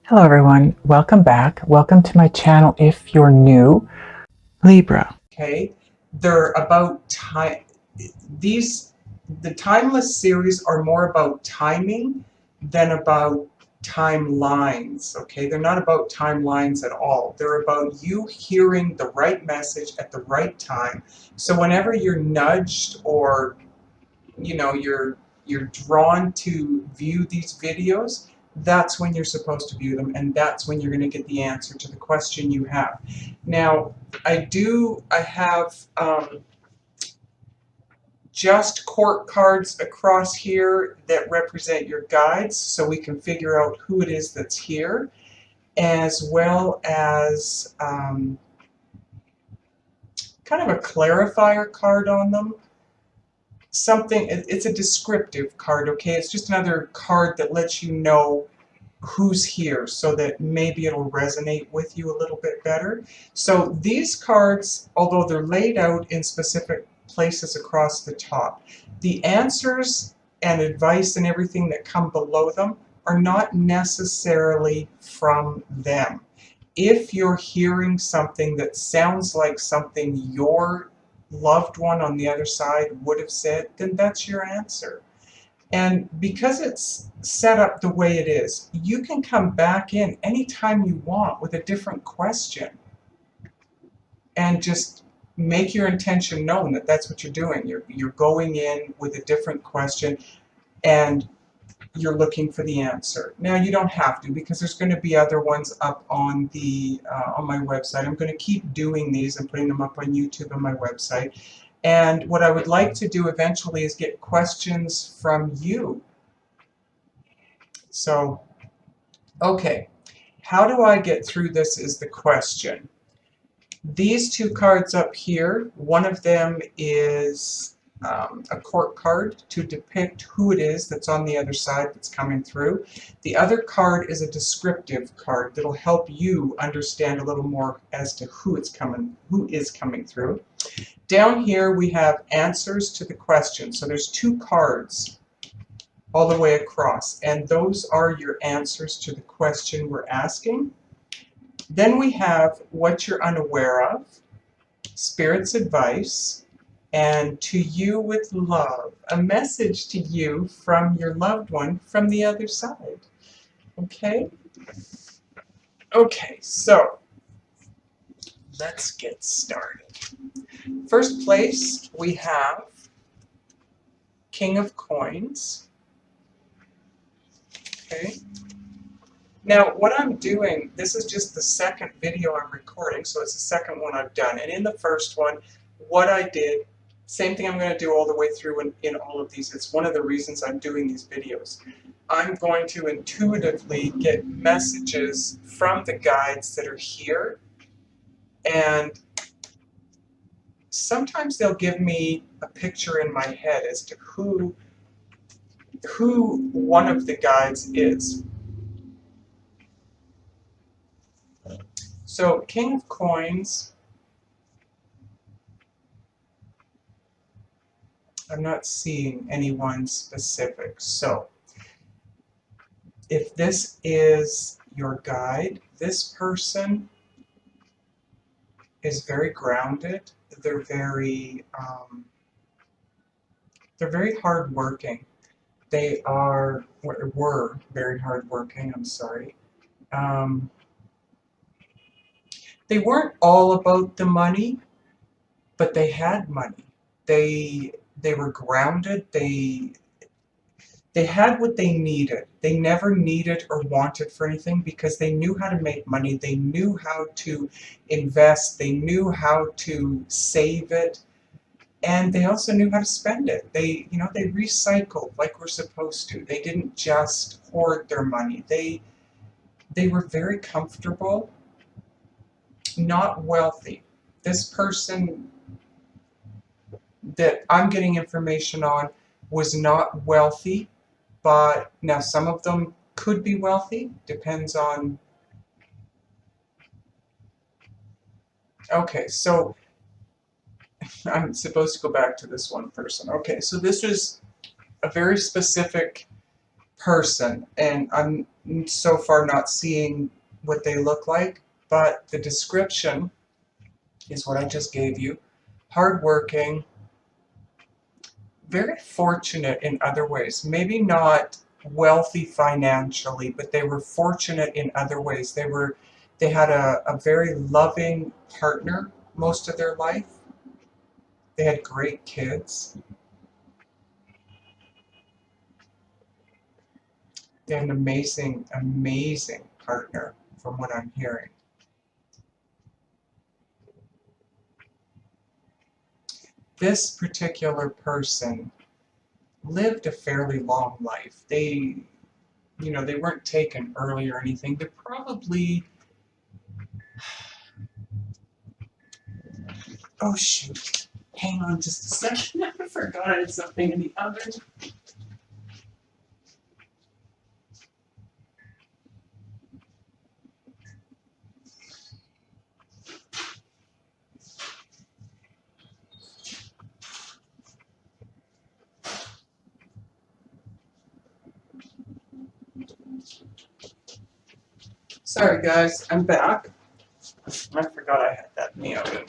Hello everyone, welcome back. Welcome to my channel if you're new. Libra. Okay, they're about time. The timeless series are more about timing than about timelines. Okay, they're not about timelines at all. They're about you hearing the right message at the right time. So whenever you're nudged or you're drawn to view these videos, that's when you're supposed to view them, and that's when you're going to get the answer to the question you have. Now, I have just court cards across here that represent your guides, so we can figure out who it is that's here, as well as kind of a clarifier card on them. It's a descriptive card, okay? It's just another card that lets you know who's here so that maybe it'll resonate with you a little bit better. So these cards, although they're laid out in specific places across the top, the answers and advice and everything that come below them are not necessarily from them. If you're hearing something that sounds like something your loved one on the other side would have said, then that's your answer. And because it's set up the way it is, you can come back in anytime you want with a different question and just make your intention known that that's what you're doing. You're going in with a different question and you're looking for the answer. Now you don't have to, because there's going to be other ones up on my website. I'm going to keep doing these and putting them up on YouTube and my website. And what I would like to do eventually is get questions from you. So, okay, how do I get through this is the question. These two cards up here, one of them is a court card to depict who it is that's on the other side that's coming through. The other card is a descriptive card that'll help you understand a little more as to who is coming through. Down here we have answers to the question. So there's two cards all the way across, and those are your answers to the question we're asking. Then we have what you're unaware of, Spirit's advice, and to you with love, a message to you from your loved one from the other side. Okay? Okay, so let's get started. First place, we have King of Coins. Okay. Now, what I'm doing, this is just the second video I'm recording, so it's the second one I've done. And in the first one, what I did, same thing I'm going to do all the way through in all of these. It's one of the reasons I'm doing these videos. I'm going to intuitively get messages from the guides that are here, and sometimes they'll give me a picture in my head as to who one of the guides is. So, King of Coins, I'm not seeing anyone specific. So, if this is your guide, this person is very grounded. They're very hardworking. They were very hardworking. I'm sorry. They weren't all about the money, but they had money. They were grounded. They had what they needed. They never needed or wanted for anything because they knew how to make money. They knew how to invest. They knew how to save it. And they also knew how to spend it. They recycled like we're supposed to. They didn't just hoard their money. They were very comfortable, not wealthy. This person that I'm getting information on was not wealthy, but now some of them could be wealthy, depends on... Okay, so I'm supposed to go back to this one person. Okay, so this is a very specific person, and I'm so far not seeing what they look like, but the description is what I just gave you. Hardworking, very fortunate in other ways. Maybe not wealthy financially, but they were fortunate in other ways. They had a very loving partner most of their life. They had great kids. They had an amazing, amazing partner from what I'm hearing. This particular person lived a fairly long life. They weren't taken early or anything. They're probably, oh shoot, hang on just a second. I forgot I had something in the oven. Sorry guys, I'm back. I forgot I had that in the oven.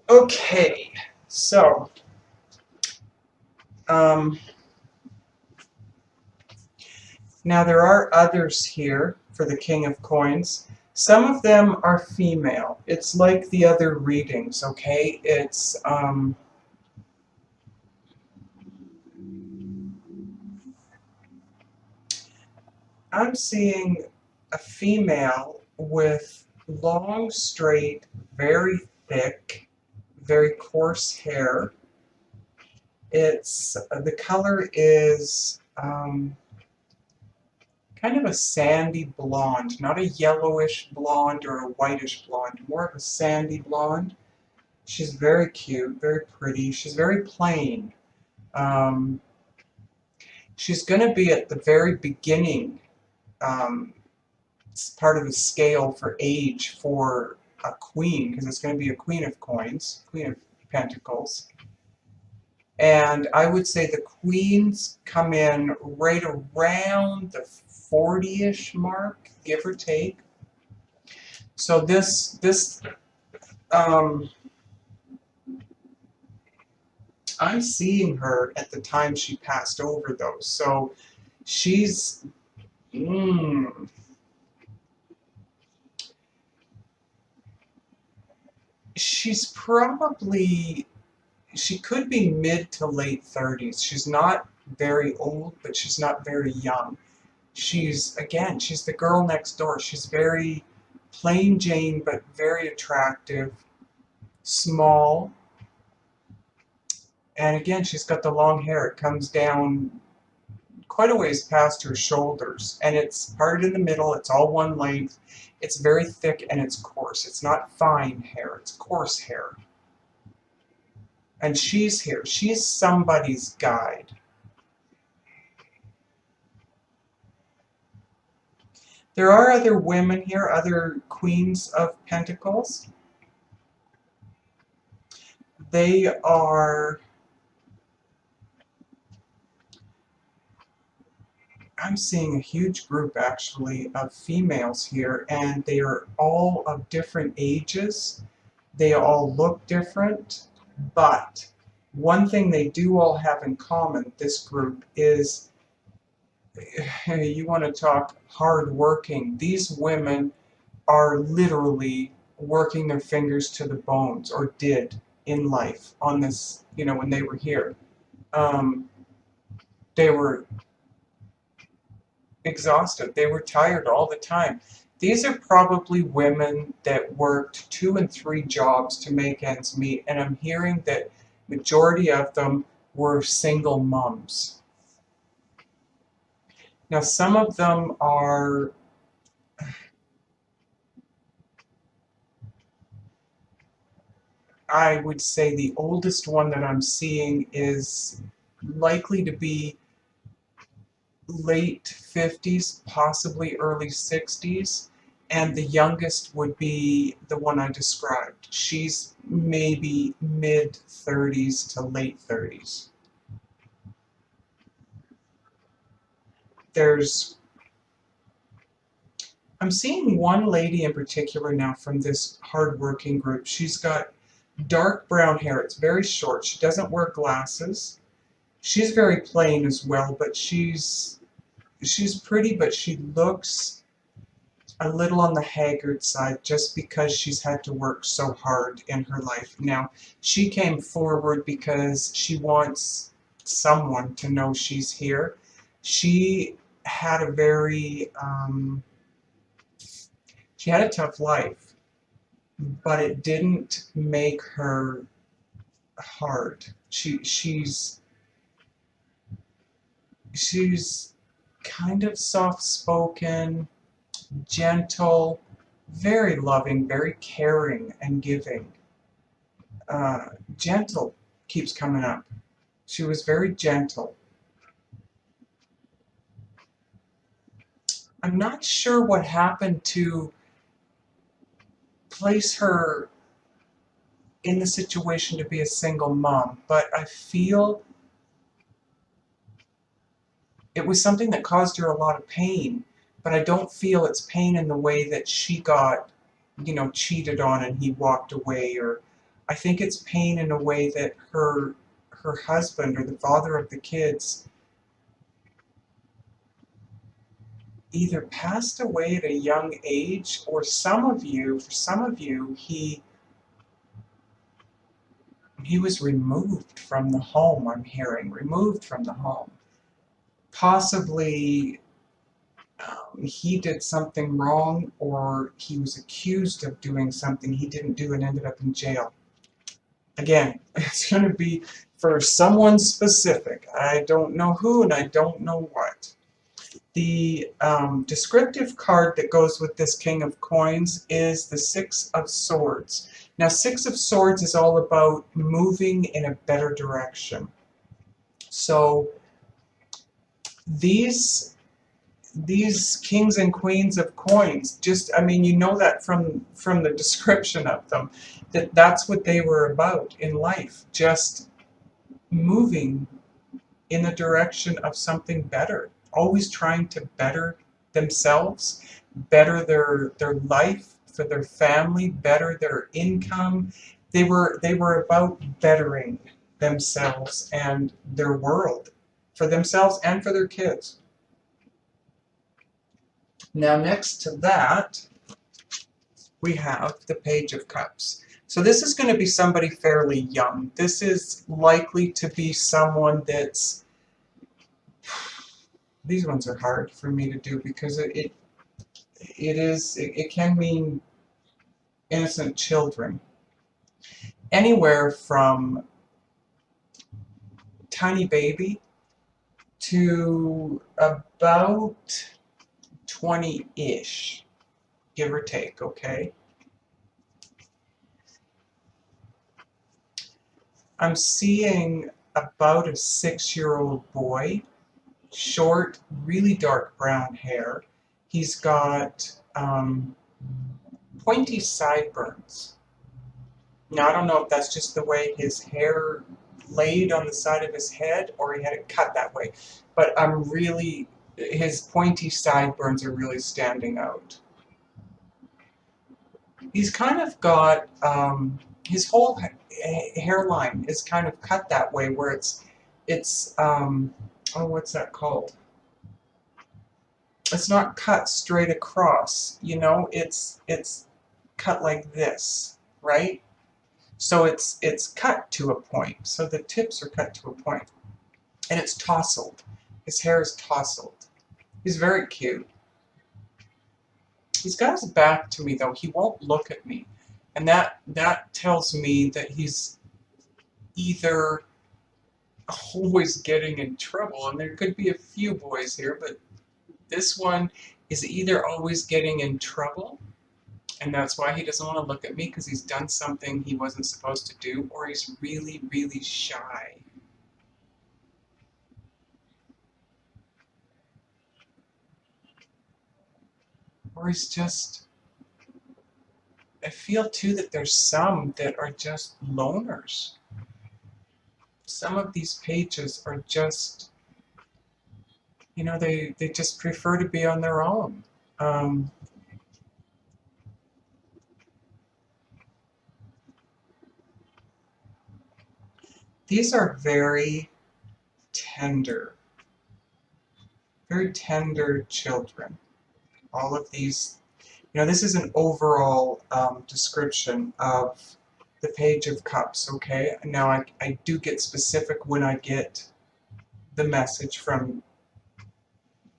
Okay, so, now there are others here for the King of Coins. Some of them are female. It's like the other readings, okay? I'm seeing a female with long, straight, very thick, very coarse hair. The color is kind of a sandy blonde, not a yellowish blonde or a whitish blonde, more of a sandy blonde. She's very cute, very pretty. She's very plain. Um, she's going to be at the very beginning. It's part of the scale for age for a queen, because it's going to be a Queen of Coins, Queen of Pentacles. And I would say the queens come in right around the 40-ish mark, give or take. So I'm seeing her at the time she passed over, though. So she's, she's probably, she could be mid to late 30s. She's not very old, but she's not very young. Again, she's the girl next door. She's very plain Jane, but very attractive, small. And again, she's got the long hair. It comes down quite a ways past her shoulders. And it's parted in the middle. It's all one length. It's very thick and it's coarse. It's not fine hair. It's coarse hair. And she's here. She's somebody's guide. There are other women here, other Queens of Pentacles. They are, I'm seeing a huge group actually of females here, and they are all of different ages. They all look different, but one thing they do all have in common, this group, is you want to talk hard-working. These women are literally working their fingers to the bones, or did in life on this, when they were here. They were exhausted. They were tired all the time. These are probably women that worked 2 and 3 jobs to make ends meet, and I'm hearing that majority of them were single moms. Now, some of them are, I would say the oldest one that I'm seeing is likely to be late 50s, possibly early 60s, and the youngest would be the one I described. She's maybe mid 30s to late 30s. I'm seeing one lady in particular now from this hardworking group. She's got dark brown hair. It's very short. She doesn't wear glasses. She's very plain as well, but she's pretty, but she looks a little on the haggard side just because she's had to work so hard in her life. Now, she came forward because she wants someone to know she's here. She had a she had a tough life, but it didn't make her hard. She's kind of soft-spoken, gentle, very loving, very caring and giving. Gentle keeps coming up. She was very gentle. I'm not sure what happened to place her in the situation to be a single mom, but I feel it was something that caused her a lot of pain, but I don't feel it's pain in the way that she got, cheated on and he walked away, or I think it's pain in a way that her husband or the father of the kids either passed away at a young age, or for some of you, he was removed from the home. I'm hearing removed from the home. Possibly he did something wrong, or he was accused of doing something he didn't do and ended up in jail. Again, it's going to be for someone specific. I don't know who and I don't know what. The descriptive card that goes with this King of Coins is the Six of Swords. Now, Six of Swords is all about moving in a better direction. So these kings and queens of coins, you know that from the description of them, that's what they were about in life, just moving in the direction of something better, always trying to better themselves, better their life for their family, better their income. They were about bettering themselves and their world, for themselves and for their kids. Now, next to that, we have the Page of Cups. So this is going to be somebody fairly young. This is likely to be someone that's... These ones are hard for me to do because it can mean innocent children. Anywhere from tiny baby to about 20-ish, give or take, okay? I'm seeing about a 6-year-old boy, short, really dark brown hair. He's got pointy sideburns. Now, I don't know if that's just the way his hair laid on the side of his head or he had it cut that way, but his pointy sideburns are really standing out. He's kind of got, his whole hairline is kind of cut that way where it's oh, what's that called? It's not cut straight across, it's cut like this, right? So it's cut to a point. So the tips are cut to a point. And it's tousled. His hair is tousled. He's very cute. He's got his back to me, though. He won't look at me. And that tells me that he's either always getting in trouble, and there could be a few boys here, but this one is either always getting in trouble, and that's why he doesn't want to look at me because he's done something he wasn't supposed to do, or he's really, really shy. Or he's just... I feel too that there's some that are just loners. Some of these pages are just You know, they just prefer to be on their own. Um, these are tender, very tender children. All of these, you know, this is an overall description of the Page of Cups, okay? Now, I do get specific when I get the message from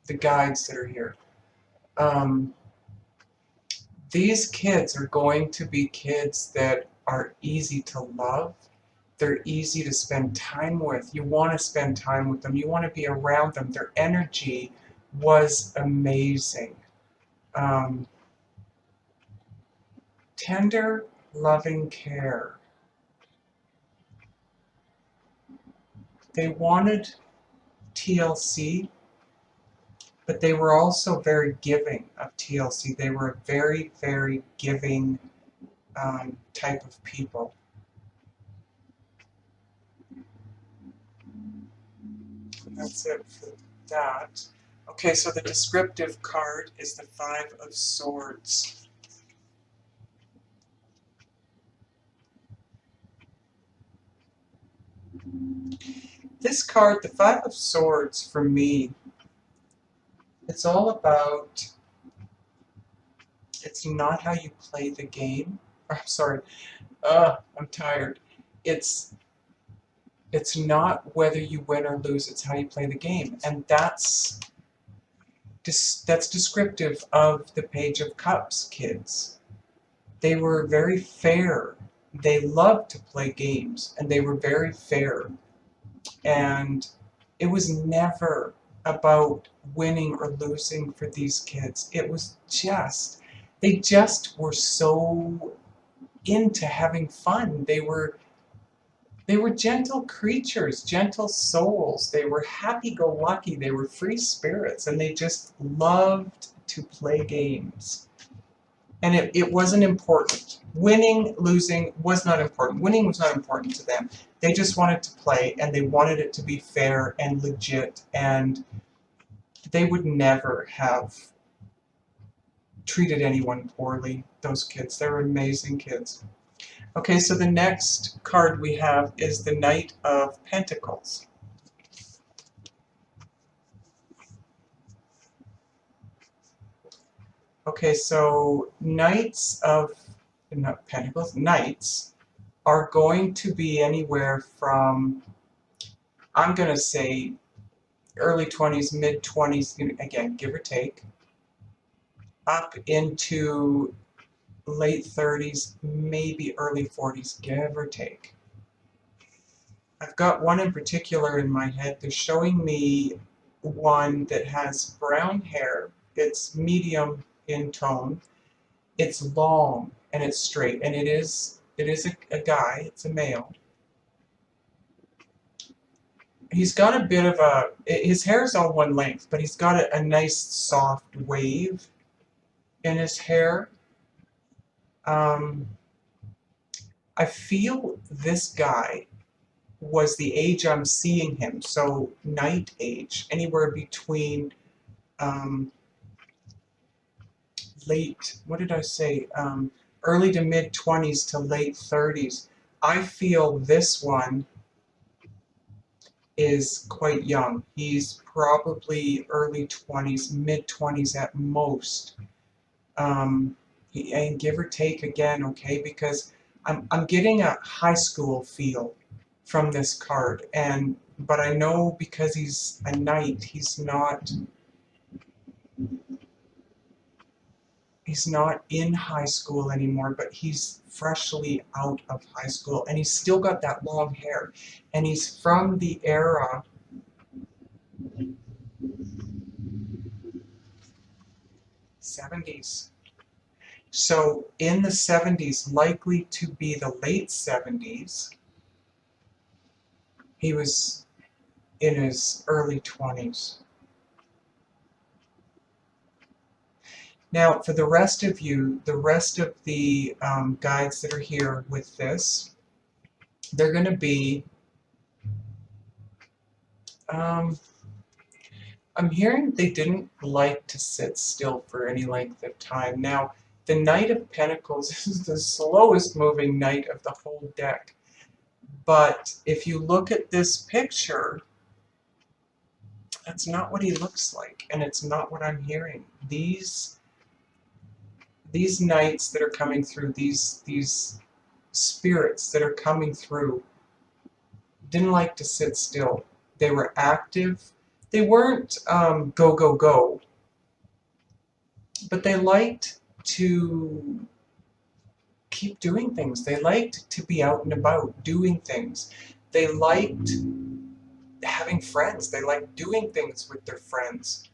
the guides that are here. Um, these kids are going to be kids that are easy to love. They're easy to spend time with. You want to spend time with them. You want to be around them. Their energy was amazing. Um, tender, loving care. They wanted TLC, but they were also very giving of TLC. They were a very giving type of people. And that's it for that. Okay, so the descriptive card is the Five of Swords. This card, the Five of Swords, for me, it's all about, it's not how you play the game. I'm sorry, I'm tired. It's it's not whether you win or lose, it's how you play the game. And that's descriptive of the Page of Cups kids. They were very fair. They loved to play games, and they were very fair. And it was never about winning or losing for these kids. It was just, they just were so into having fun. They were gentle creatures, gentle souls. They were happy-go-lucky. They were free spirits, and they just loved to play games. And it wasn't important. Winning, losing was not important. Winning was not important to them. They just wanted to play, and they wanted it to be fair and legit, and they would never have treated anyone poorly, those kids. They were amazing kids. Okay, so the next card we have is the Knight of Pentacles. Okay, so Knights of, not Pentacles, Knights are going to be anywhere from, I'm going to say, early 20s, mid 20s, again, give or take, up into late 30s, maybe early 40s, give or take. I've got one in particular in my head. They're showing me one that has brown hair. It's medium in tone. It's long and it's straight, and it is a guy. It's a male. He's got a bit of a, his hair is all one length, but he's got a nice soft wave in his hair. I feel this guy was the age I'm seeing him, so knight age, anywhere between late, what did I say, early to mid 20s to late 30s. I feel this one is quite young. He's probably early 20s, mid 20s at most. And give or take again, okay, because I'm getting a high school feel from this card, but I know because he's a knight, he's not in high school anymore, but he's freshly out of high school, and he's still got that long hair, and he's from the era '70s. So in the '70s, likely to be the late '70s, he was in his early 20s. Now, for the rest of you, the rest of the guides that are here with this, they're going to be, I'm hearing they didn't like to sit still for any length of time. Now, the Knight of Pentacles is the slowest moving knight of the whole deck. But if you look at this picture, that's not what he looks like, and it's not what I'm hearing. These knights that are coming through, these spirits that are coming through, didn't like to sit still. They were active. They weren't go, go, go, but they liked to keep doing things. They liked to be out and about doing things. They liked having friends. They liked doing things with their friends.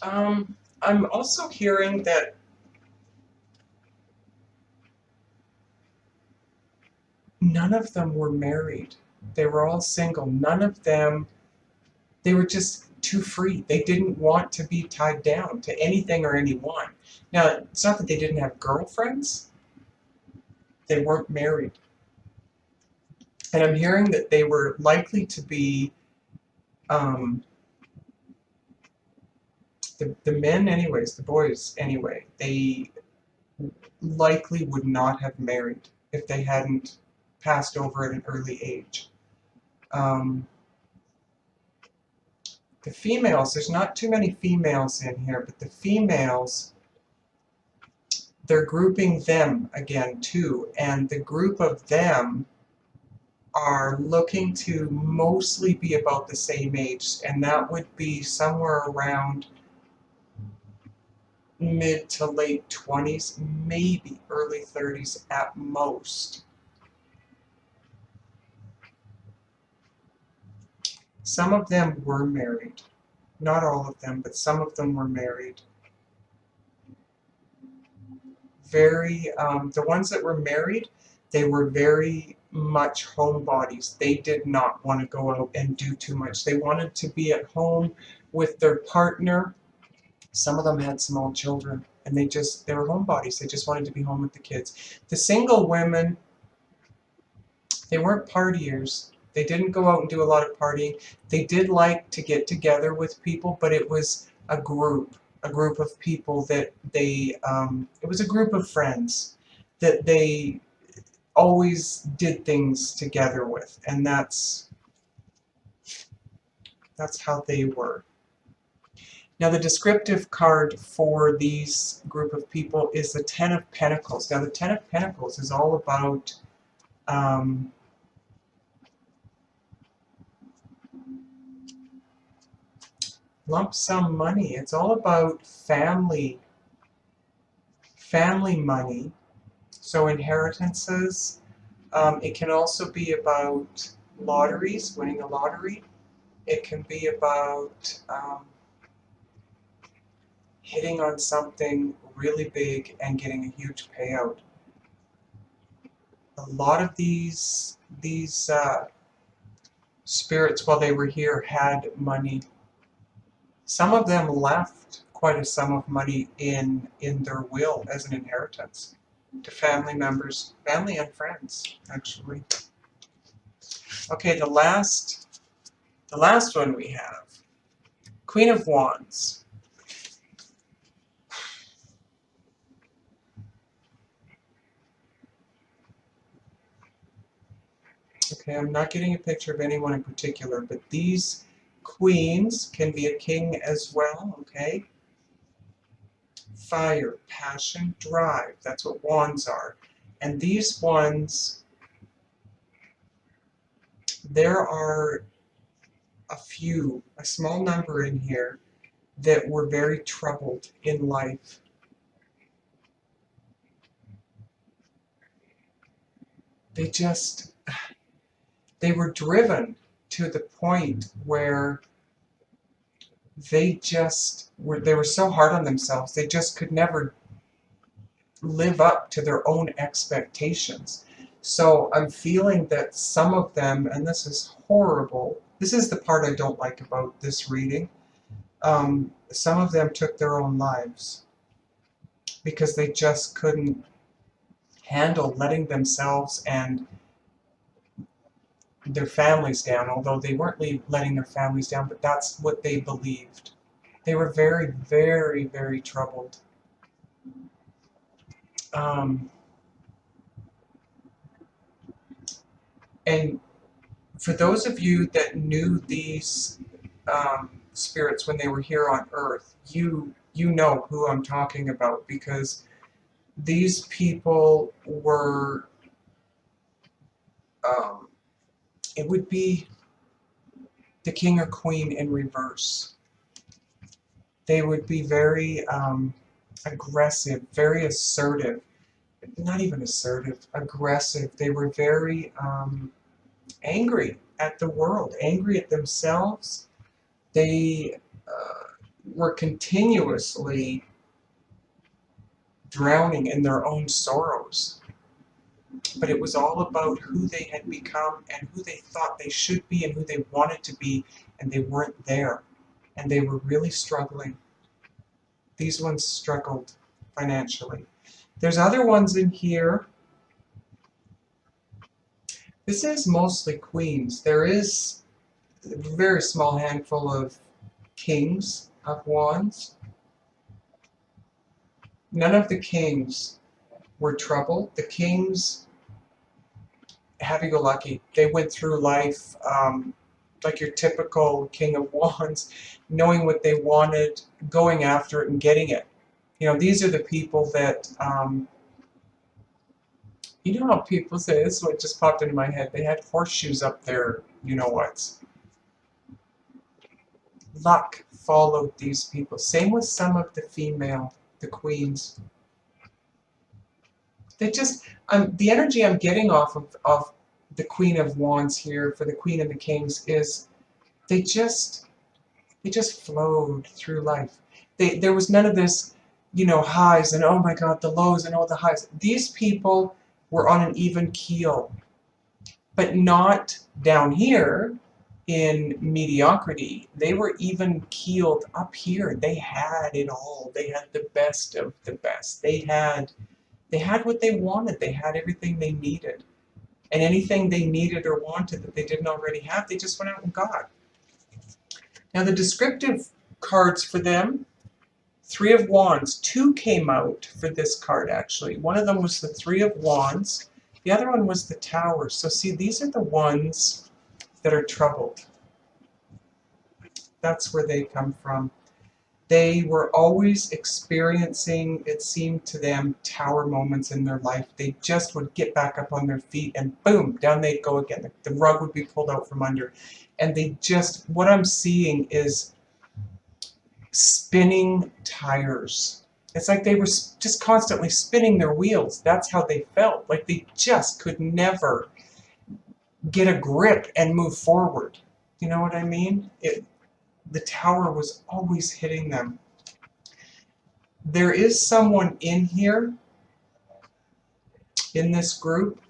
I'm also hearing that none of them were married. They were all single. None of them, they were just too free. They didn't want to be tied down to anything or anyone. Now, it's not that they didn't have girlfriends. They weren't married. And I'm hearing that they were likely to be, the men anyways, the boys anyway, they likely would not have married if they hadn't passed over at an early age. The females, there's not too many females in here, but the females, they're grouping them again too, and the group of them are looking to mostly be about the same age, and that would be somewhere around mid to late 20s, maybe early 30s at most. Some of them were married. Not all of them, but some of them were married. The ones that were married, they were very much homebodies. They did not want to go out and do too much. They wanted to be at home with their partner. Some of them had small children, and they were homebodies. They just wanted to be home with the kids. The single women, they weren't partiers. They didn't go out and do a lot of partying. They did like to get together with people, but it was a group of people that it was a group of friends that they always did things together with, and that's how they were. Now, the descriptive card for these group of people is the Ten of Pentacles. Now, the Ten of Pentacles is all about lump sum money. It's all about family money. So inheritances. It can also be about lotteries, winning a lottery. It can be about hitting on something really big and getting a huge payout. A lot of these spirits, while they were here, had money. Some of them left quite a sum of money in their will as an inheritance to family members, family and friends, actually. Okay, the last one we have, Queen of Wands. Okay, I'm not getting a picture of anyone in particular, but these queens can be a king as well, okay? Fire, passion, drive, that's what wands are. And these ones, there are a small number in here that were very troubled in life. They were driven to the point where they were so hard on themselves, they just could never live up to their own expectations. So I'm feeling that some of them, and this is horrible, this is the part I don't like about this reading, some of them took their own lives because they just couldn't handle letting themselves and their families down, although they weren't letting their families down, but that's what they believed. They were very, very, very troubled. And for those of you that knew these spirits when they were here on Earth, you know who I'm talking about, because these people were, it would be the king or queen in reverse. They would be very aggressive, very assertive. Not even assertive, aggressive. They were very angry at the world, angry at themselves. They were continuously drowning in their own sorrows. But it was all about who they had become and who they thought they should be and who they wanted to be, and they weren't there. And they were really struggling. These ones struggled financially. There's other ones in here. This is mostly queens. There is a very small handful of kings of wands. None of the kings were troubled. The kings, happy-go-lucky. They went through life like your typical king of wands, knowing what they wanted, going after it and getting it. You know, these are the people that, you know how people say, this is what just popped into my head, they had horseshoes up there, you know what. Luck followed these people. Same with some of the female, the queens. They just, the energy I'm getting off of the Queen of Wands here for the Queen and the Kings is they just flowed through life. There was none of this, you know, highs and oh my God, the lows and all the highs. These people were on an even keel, but not down here in mediocrity. They were even keeled up here. They had it all. They had the best of the best. They had what they wanted. They had everything they needed. And anything they needed or wanted that they didn't already have, they just went out and got. Now the descriptive cards for them, Three of Wands. Two came out for this card actually. One of them was the Three of Wands. The other one was the Tower. So see, these are the ones that are troubled. That's where they come from. They were always experiencing, it seemed to them, tower moments in their life. They just would get back up on their feet and boom, down they'd go again. The rug would be pulled out from under. And they just, what I'm seeing is spinning tires. It's like they were just constantly spinning their wheels. That's how they felt. Like they just could never get a grip and move forward. You know what I mean? The tower was always hitting them. There is someone in here, in this group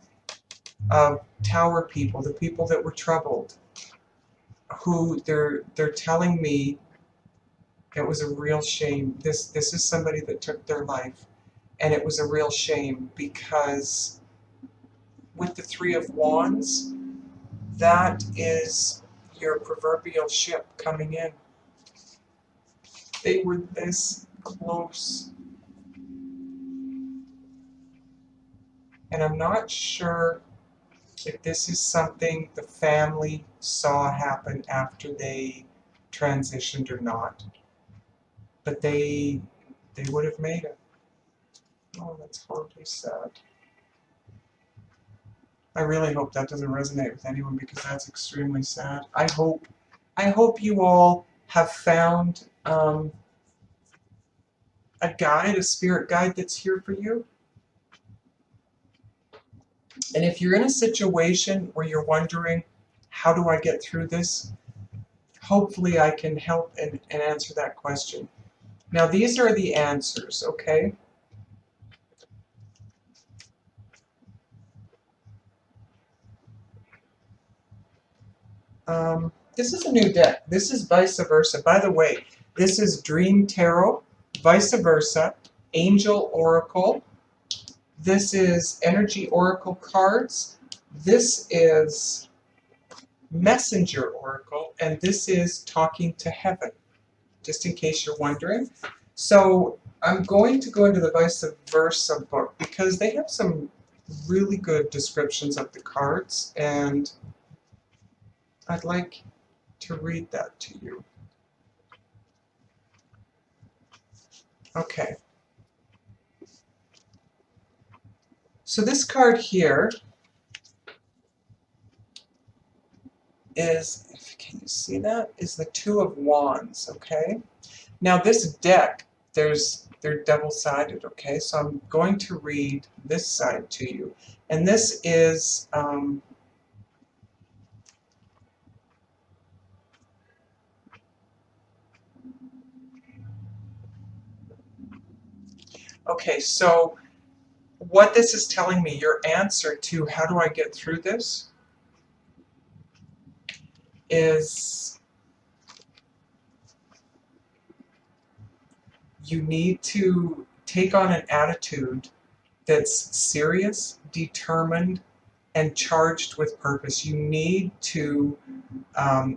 of tower people, the people that were troubled, who they're telling me it was a real shame. This is somebody that took their life, and it was a real shame because with the Three of Wands, that is your proverbial ship coming in. They were this close. And I'm not sure if this is something the family saw happen after they transitioned or not. But they would have made it. Oh, that's horribly sad. I really hope that doesn't resonate with anyone because that's extremely sad. I hope you all have found a guide, a spirit guide that's here for you. And if you're in a situation where you're wondering, how do I get through this? Hopefully I can help and answer that question. Now these are the answers, okay? This is a new deck. This is Vice Versa. By the way, this is Dream Tarot, Vice Versa, Angel Oracle. This is Energy Oracle cards. This is Messenger Oracle, and this is talking to heaven, just in case you're wondering. So I'm going to go into the vice versa book because they have some really good descriptions of the cards, and I'd like to read that to you. Okay. So this card here is, can you see that? Is the Two of Wands, okay? Now this deck, they're double-sided, okay? So I'm going to read this side to you. And this is, okay, so what this is telling me, your answer to how do I get through this is you need to take on an attitude that's serious, determined, and charged with purpose. You need to,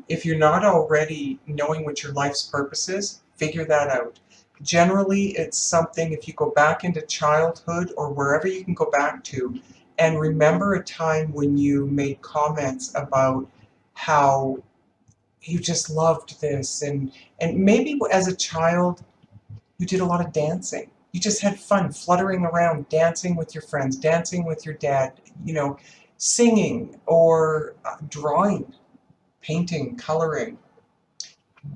if you're not already knowing what your life's purpose is, figure that out. Generally, it's something, if you go back into childhood or wherever you can go back to, and remember a time when you made comments about how you just loved this, and maybe as a child, you did a lot of dancing. You just had fun fluttering around, dancing with your friends, dancing with your dad, you know, singing or drawing, painting, coloring.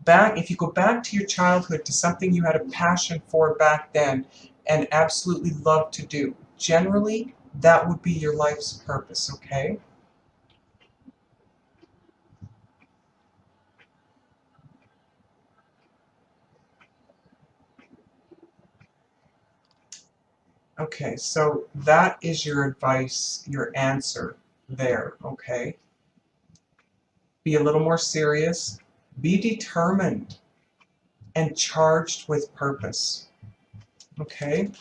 If you go back to your childhood, to something you had a passion for back then and absolutely loved to do, generally, that would be your life's purpose, okay? Okay, so that is your advice, your answer there, okay? Be a little more serious, be determined, and charged with purpose, okay?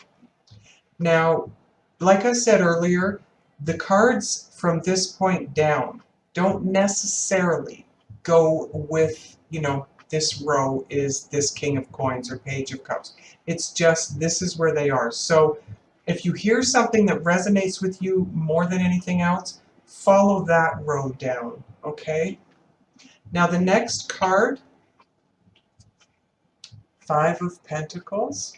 Now, like I said earlier, the cards from this point down don't necessarily go with, you know, this row is this King of Coins or Page of Cups. It's just this is where they are. So if you hear something that resonates with you more than anything else, follow that row down, okay? Now the next card, Five of Pentacles.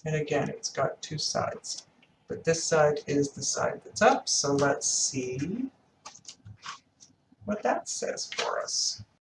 And again, it's got two sides. But this side is the side that's up, so let's see what that says for us.